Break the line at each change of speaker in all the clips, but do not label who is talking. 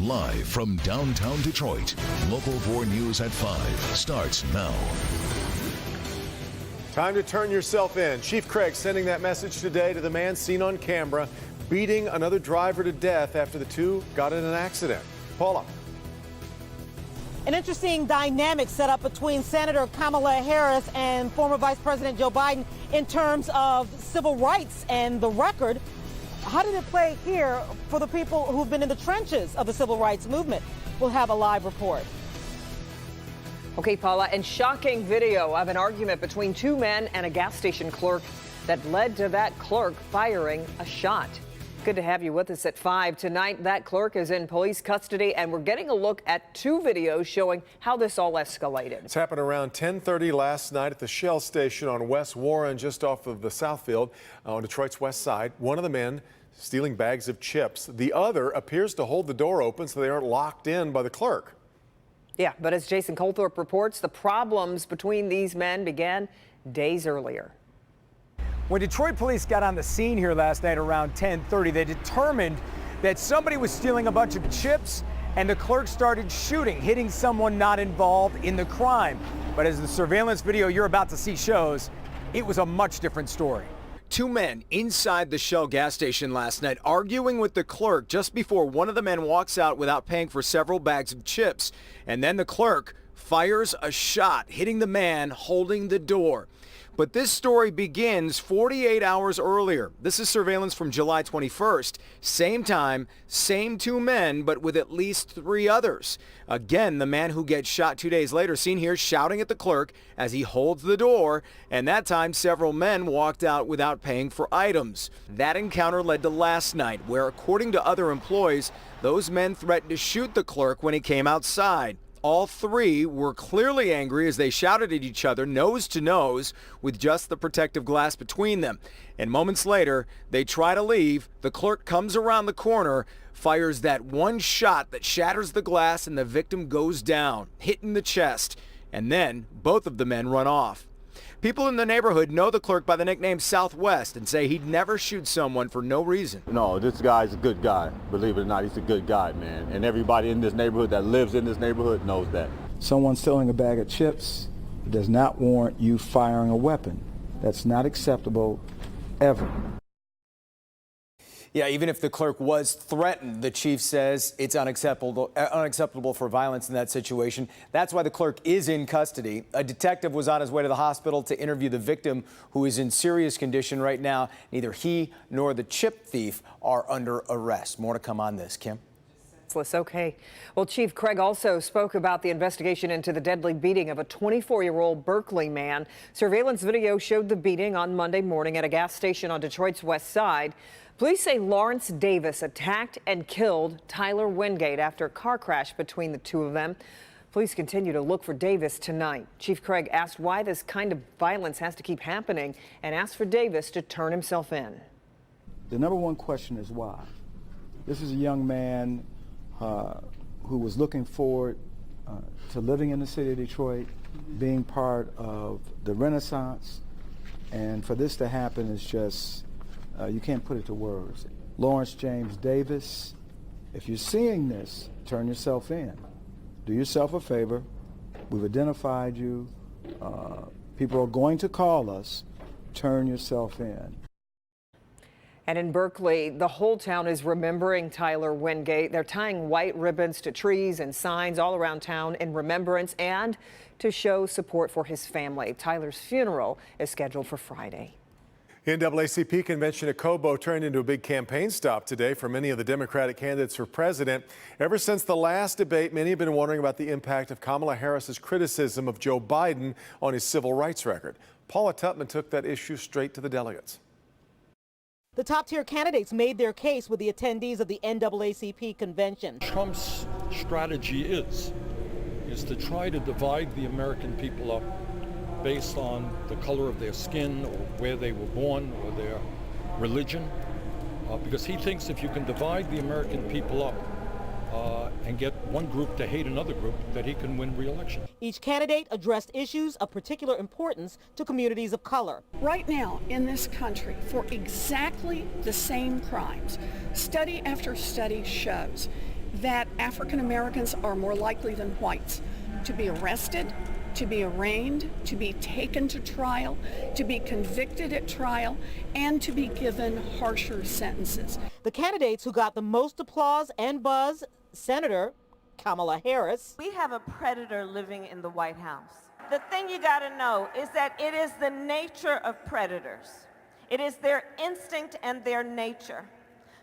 Live from downtown Detroit, Local 4 News at 5 starts now.
Time to turn yourself in. Chief Craig sending that message today to the man seen on camera beating another driver to death after the two got in an accident. Paula.
An interesting dynamic set up between Senator Kamala Harris and former Vice President Joe Biden in terms of civil rights and the record. How did it play here for the people who've been in the trenches of the civil rights movement? We'll have a live report.
Okay, Paula, and shocking video of an argument between two men and a gas station clerk that led to that clerk firing a shot. Good to have you with us at 5 tonight. That clerk is in police custody, and we're getting a look at two videos showing how this all escalated.
It's happened around 10:30 last night at the Shell station on West Warren, just off of the Southfield on Detroit's west side. One of the men stealing bags of chips. The other appears to hold the door open so they aren't locked in by the clerk.
Yeah, but as Jason Colthorpe reports, the problems between these men began days earlier.
When Detroit police got on the scene here last night around 10:30, they determined that somebody was stealing a bunch of chips and the clerk started shooting, hitting someone not involved in the crime. But as the surveillance video you're about to see shows, it was a much different story. Two men inside the Shell gas station last night arguing with the clerk just before one of the men walks out without paying for several bags of chips. And then the clerk fires a shot, hitting the man holding the door. But this story begins 48 hours earlier. This is surveillance from July 21st. Same time, same two men, but with at least three others. Again, the man who gets shot 2 days later seen here shouting at the clerk as he holds the door, and that time several men walked out without paying for items. That encounter led to last night, where according to other employees, those men threatened to shoot the clerk when he came outside. All three were clearly angry as they shouted at each other nose to nose with just the protective glass between them. And moments later, they try to leave. The clerk comes around the corner, fires that one shot that shatters the glass, and the victim goes down, hit in the chest. And then both of the men run off. People in the neighborhood know the clerk by the nickname Southwest and say he'd never shoot someone for no reason.
No, this guy's a good guy. Believe it or not, he's a good guy, man. And everybody in this neighborhood that lives in this neighborhood knows that.
Someone stealing a bag of chips does not warrant you firing a weapon. That's not acceptable ever.
Yeah, even if the clerk was threatened, the chief says it's unacceptable for violence in that situation. That's why the clerk is in custody. A detective was on his way to the hospital to interview the victim, who is in serious condition right now. Neither he nor the chip thief are under arrest. More to come on this, Kim.
Okay. Well, Chief Craig also spoke about the investigation into the deadly beating of a 24-year-old Berkeley man. Surveillance video showed the beating on Monday morning at a gas station on Detroit's west side. Police say Lawrence Davis attacked and killed Tyler Wingate after a car crash between the two of them. Police continue to look for Davis tonight. Chief Craig asked why this kind of violence has to keep happening and asked for Davis to turn himself in.
The number one question is why. This is a young man who was looking forward to living in the city of Detroit, being part of the Renaissance, and for this to happen is just, you can't put it to words. Lawrence James Davis, if you're seeing this, turn yourself in. Do yourself a favor. We've identified you. People are going to call us. Turn yourself in.
And in Berkeley, the whole town is remembering Tyler Wingate. They're tying white ribbons to trees and signs all around town in remembrance and to show support for his family. Tyler's funeral is scheduled for Friday.
NAACP convention at Cobo turned into a big campaign stop today for many of the Democratic candidates for president. Ever since the last debate, many have been wondering about the impact of Kamala Harris's criticism of Joe Biden on his civil rights record. Paula Tutman took that issue straight to the delegates.
The top-tier candidates made their case with the attendees of the NAACP convention.
Trump's strategy is to try to divide the American people up based on the color of their skin or where they were born or their religion, because he thinks if you can divide the American people up and get one group to hate another group, that he can win re-election.
Each candidate addressed issues of particular importance to communities of color.
Right now in this country, for exactly the same crimes, study after study shows that African Americans are more likely than whites to be arrested, to be arraigned, to be taken to trial, to be convicted at trial, and to be given harsher sentences.
The candidates who got the most applause and buzz, Senator Kamala Harris.
We have a predator living in the White House. The thing you got to know is that it is the nature of predators. It is their instinct and their nature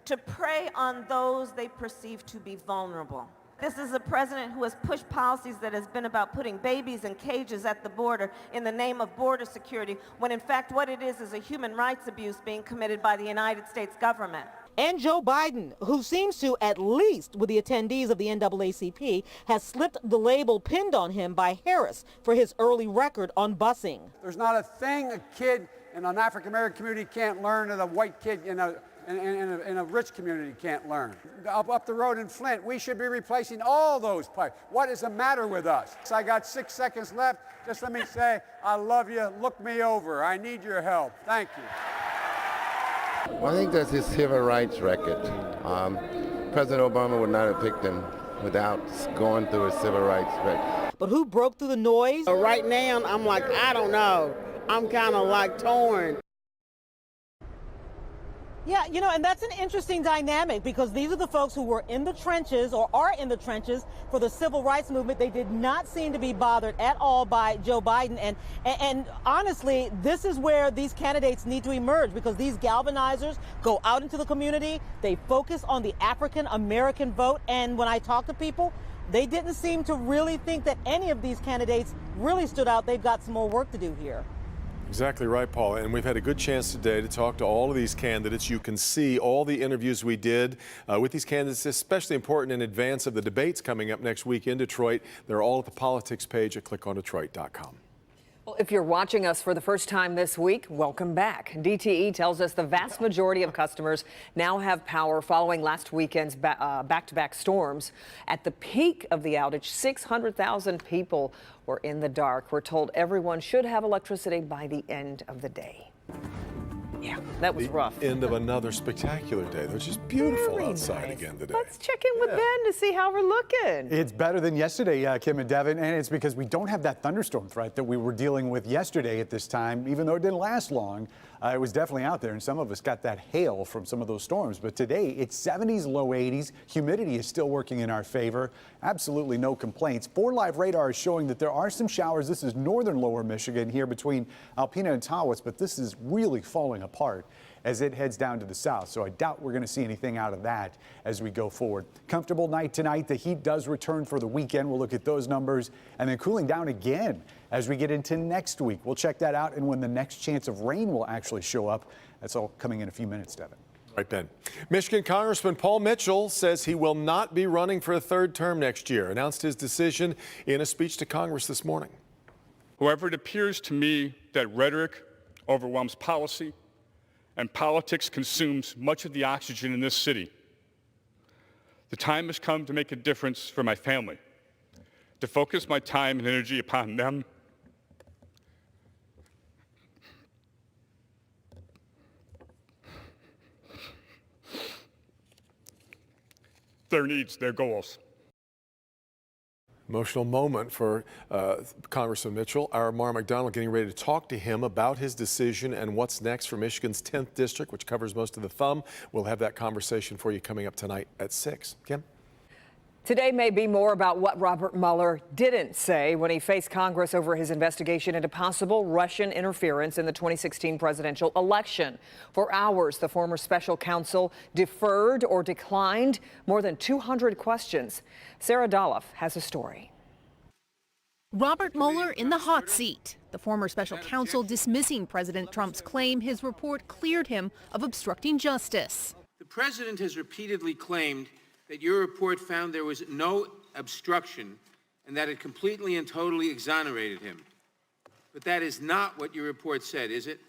to prey on those they perceive to be vulnerable. This is a president who has pushed policies that has been about putting babies in cages at the border in the name of border security, when in fact what it is a human rights abuse being committed by the United States government.
And Joe Biden, who seems to, at least with the attendees of the NAACP, has slipped the label pinned on him by Harris for his early record on busing.
There's not a thing a kid in an African-American community can't learn that a white kid in a rich community can't learn. Up the road in Flint, we should be replacing all those pipes. What is the matter with us? I got 6 seconds left. Just let me say, I love you. Look me over. I need your help. Thank you.
Well, I think that's his civil rights record. President Obama would not have picked him without going through his civil rights record.
But who broke through the noise?
Right now, I'm like, I don't know. I'm kind of like torn.
Yeah, you know, and that's an interesting dynamic because these are the folks who were in the trenches or are in the trenches for the civil rights movement. They did not seem to be bothered at all by Joe Biden. And honestly, this is where these candidates need to emerge because these galvanizers go out into the community. They focus on the African American vote. And when I talk to people, they didn't seem to really think that any of these candidates really stood out. They've got some more work to do here.
Exactly right, Paula. And we've had a good chance today to talk to all of these candidates. You can see all the interviews we did with these candidates, especially important in advance of the debates coming up next week in Detroit. They're all at the politics page at clickondetroit.com.
Well, if you're watching us for the first time this week, welcome back. DTE tells us the vast majority of customers now have power following last weekend's back-to-back storms. At the peak of the outage, 600,000 people were in the dark. We're told everyone should have electricity by the end of the day. Yeah, that was rough.
End of another spectacular day. It was just beautiful
Very
outside
nice.
again today.
Let's check in with Ben to see how we're looking.
It's better than yesterday, Kim and Devin, and it's because we don't have that thunderstorm threat that we were dealing with yesterday at this time, even though it didn't last long. It was definitely out there, and some of us got that hail from some of those storms. But today, it's 70s, low 80s. Humidity is still working in our favor. Absolutely no complaints. 4Live radar is showing that there are some showers. This is northern lower Michigan here between Alpena and Tawas, but this is really falling apart as it heads down to the south. So I doubt we're going to see anything out of that as we go forward. Comfortable night tonight. The heat does return for the weekend. We'll look at those numbers and then cooling down again as we get into next week. We'll check that out and when the next chance of rain will actually show up. That's all coming in a few minutes, Devin.
Right, Ben. Michigan Congressman Paul Mitchell says he will not be running for a third term next year. Announced his decision in a speech to Congress this morning.
However, it appears to me that rhetoric overwhelms policy and politics consumes much of the oxygen in this city. The time has come to make a difference for my family, to focus my time and energy upon them, their needs, their goals.
Emotional moment for Congressman Mitchell. Our Mara McDonald getting ready to talk to him about his decision and what's next for Michigan's 10th district, which covers most of the thumb. We'll have that conversation for you coming up tonight at 6. Kim?
Today may be more about what Robert Mueller didn't say when he faced Congress over his investigation into possible Russian interference in the 2016 presidential election. For hours, the former special counsel deferred or declined more than 200 questions. Sarah Doloff has a story.
Robert Mueller in the hot seat. The former special counsel dismissing President Trump's claim his report cleared him of obstructing justice.
The president has repeatedly claimed that your report found there was no obstruction and that it completely and totally exonerated him. But that is not what your report said, is it?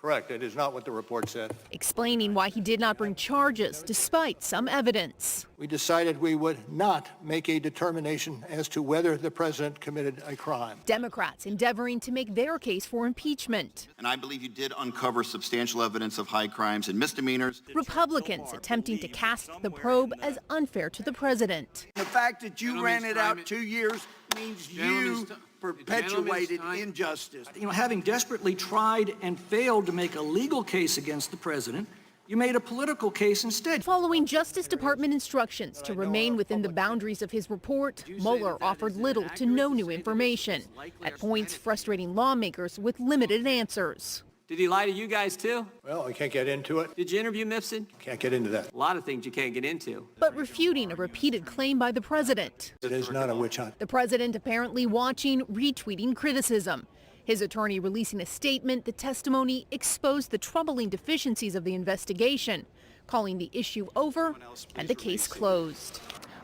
correct. It is not what the report said.
explaining why he did not bring charges despite some evidence.
We decided we would not make a determination as to whether the president committed a crime.
Democrats endeavoring to make their case for impeachment.
And I believe you did uncover substantial evidence of high crimes and misdemeanors.
Republicans attempting to cast the probe as unfair to the president.
The fact that you ran it out 2 years means you perpetuated injustice.
You know, having desperately tried and failed to make a legal case against the president, you made a political case instead.
Following Justice Department instructions to remain within the boundaries of his report, Mueller offered little to no new information, at points frustrating lawmakers with limited answers.
Did he lie to you guys too?
Well, I can't get into it.
Did you interview Mifsud?
Can't get into that.
A lot of things you can't get into.
But refuting a repeated claim by the president.
It is not a witch hunt.
The president apparently watching, retweeting criticism. His attorney releasing a statement. The testimony exposed the troubling deficiencies of the investigation, calling the issue over and the case closed.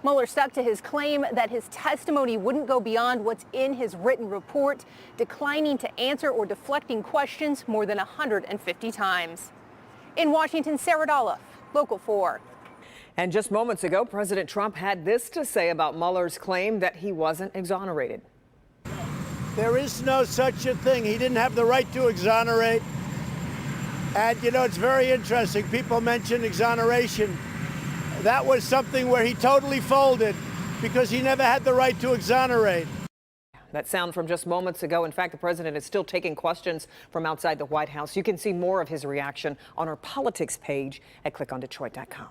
Mueller stuck to his claim that his testimony wouldn't go beyond what's in his written report, declining to answer or deflecting questions more than 150 times. In Washington, Sarah Dolph, Local 4.
And just moments ago, President Trump had this to say about Mueller's claim that he wasn't exonerated.
There is no such a thing. He didn't have the right to exonerate. And, you know, it's very interesting. People mention exoneration. That was something where he totally folded because he never had the right to exonerate.
That sound from just moments ago. In fact, the president is still taking questions from outside the White House. You can see more of his reaction on our politics page at clickondetroit.com.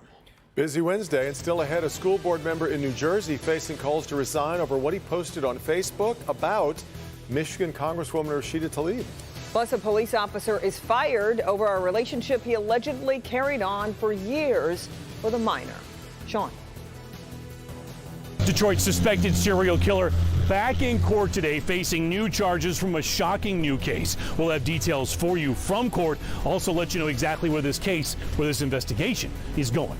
Busy Wednesday, and still ahead, a school board member in New Jersey facing calls to resign over what he posted on Facebook about Michigan Congresswoman Rashida Tlaib.
Plus, a police officer is fired over a relationship he allegedly carried on for years with a minor. Sean.
Detroit's suspected serial killer back in court today facing new charges from a shocking new case. We'll have details for you from court. Also let you know exactly where this investigation is going.